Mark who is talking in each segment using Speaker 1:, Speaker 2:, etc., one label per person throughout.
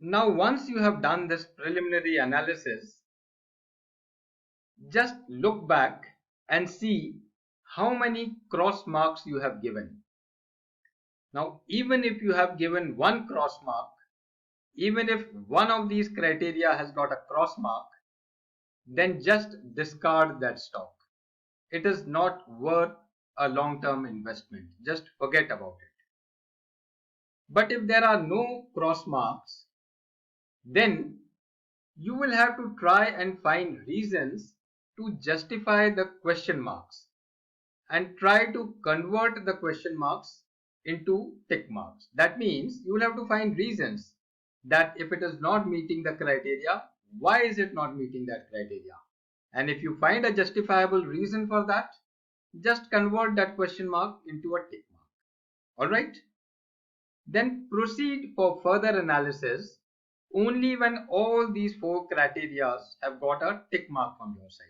Speaker 1: Now, once you have done this preliminary analysis, just look back and see how many cross marks you have given. Now, even if you have given one cross mark, even if one of these criteria has got a cross mark, then just discard that stock. It is not worth a long-term investment. Just forget about it. But if there are no cross marks, then you will have to try and find reasons to justify the question marks and try to convert the question marks into tick marks. That means you will have to find reasons that if it is not meeting the criteria, why is it not meeting that criteria? And if you find a justifiable reason for that, just convert that question mark into a tick mark. Alright? Then proceed for further analysis only when all these four criteria have got a tick mark from your side.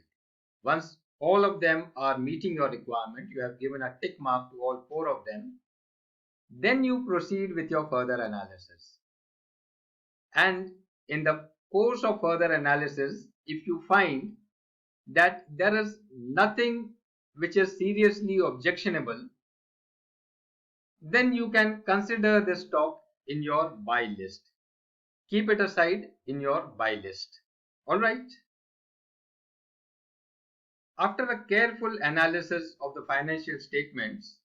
Speaker 1: Once all of them are meeting your requirement, you have given a tick mark to all four of them, then you proceed with your further analysis. And in the course of further analysis, if you find that there is nothing which is seriously objectionable, then you can consider this stock in your buy list. Keep it aside in your buy list. Alright. After a careful analysis of the financial statements,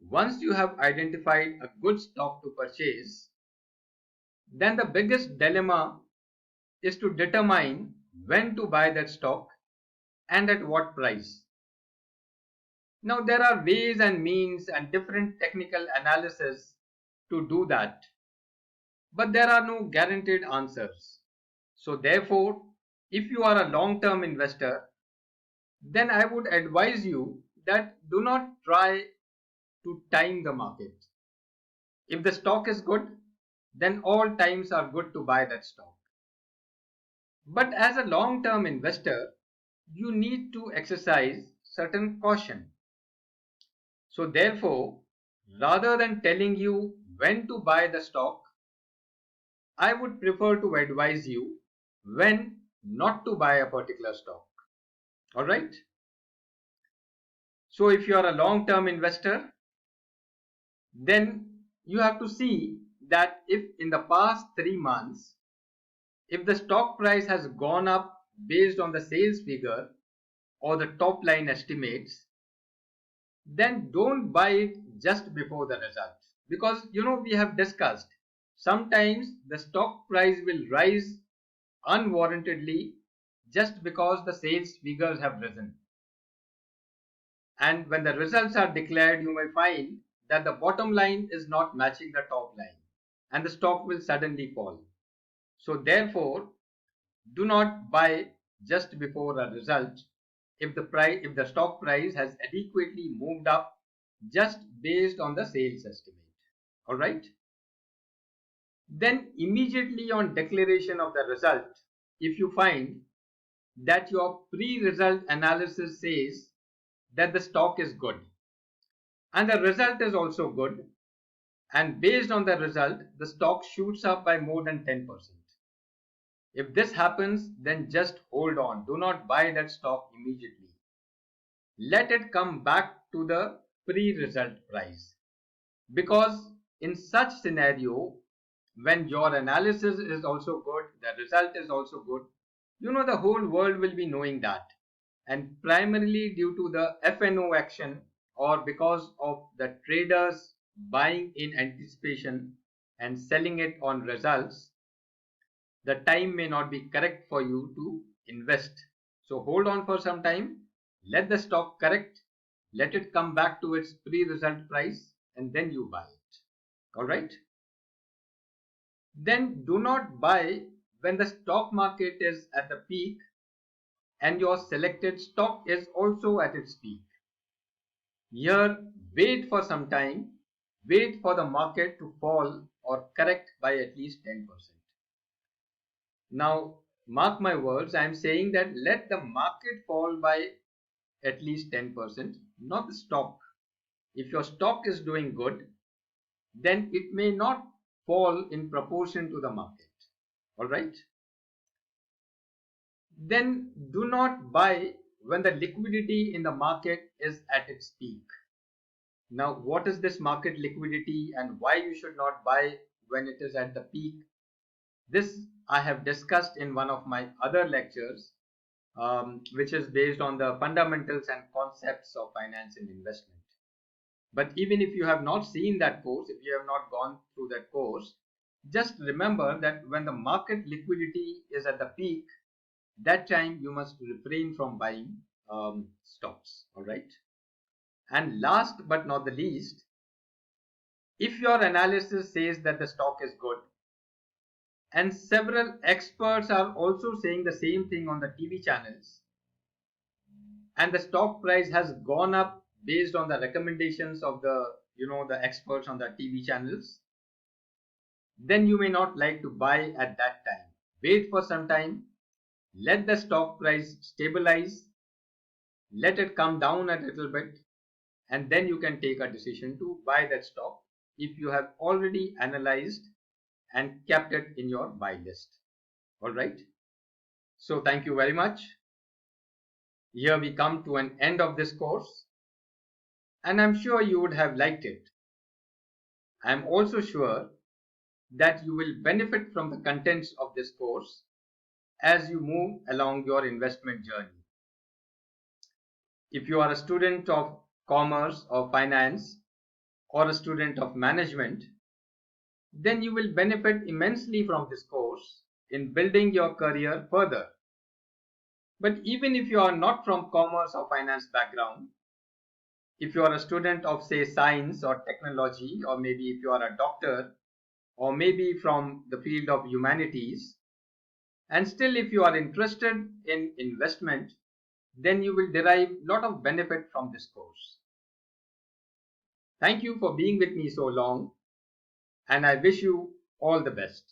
Speaker 1: once you have identified a good stock to purchase, then the biggest dilemma is to determine when to buy that stock and at what price. Now there are ways and means and different technical analysis to do that, but there are no guaranteed answers. So therefore, if you are a long-term investor, then I would advise you that do not try to time the market. If the stock is good, then all times are good to buy that stock. But as a long-term investor, you need to exercise certain caution. So therefore, rather than telling you when to buy the stock, I would prefer to advise you when not to buy a particular stock. Alright? So if you are a long-term investor, then you have to see that if in the past 3 months, if the stock price has gone up based on the sales figure or the top line estimates, then don't buy it just before the results. Because we have discussed, sometimes the stock price will rise unwarrantedly just because the sales figures have risen. And when the results are declared, you may find that the bottom line is not matching the top line and the stock will suddenly fall. So therefore, do not buy just before a result if the stock price has adequately moved up just based on the sales estimate. Alright? Then immediately on declaration of the result, if you find that your pre-result analysis says that the stock is good and the result is also good, and based on the result the stock shoots up by more than 10%. If this happens, then just hold on. Do not buy that stock immediately. Let it come back to the pre-result price. Because in such scenario, when your analysis is also good, the result is also good, the whole world will be knowing that. And primarily due to the F&O action or because of the traders buying in anticipation and selling it on results, the time may not be correct for you to invest. So hold on for some time, let the stock correct, let it come back to its pre-result price, and then you buy it. Alright? Then do not buy when the stock market is at the peak and your selected stock is also at its peak. Here, wait for some time, wait for the market to fall or correct by at least 10%. Now, mark my words, I am saying that let the market fall by at least 10%, not the stock. If your stock is doing good, then it may not fall in proportion to the market. All right. Then do not buy when the liquidity in the market is at its peak. Now, what is this market liquidity and why you should not buy when it is at the peak? This I have discussed in one of my other lectures, which is based on the fundamentals and concepts of finance and investment. But even if you have not seen that course, if you have not gone through that course, just remember that when the market liquidity is at the peak, that time you must refrain from buying stocks. All right. And last but not the least, if your analysis says that the stock is good, and several experts are also saying the same thing on the TV channels, and the stock price has gone up based on the recommendations of the experts on the TV channels, then you may not like to buy at that time. Wait for some time, let the stock price stabilize, let it come down a little bit, and then you can take a decision to buy that stock if you have already analyzed and kept it in your buy list. All right. So thank you very much. Here we come to an end of this course, and I'm sure you would have liked it. I'm also sure that you will benefit from the contents of this course as you move along your investment journey. If you are a student of commerce or finance or a student of management, then you will benefit immensely from this course in building your career further. But even if you are not from commerce or finance background, if you are a student of say science or technology, or maybe if you are a doctor, or maybe from the field of humanities, and still if you are interested in investment, then you will derive a lot of benefit from this course. Thank you for being with me so long, and I wish you all the best.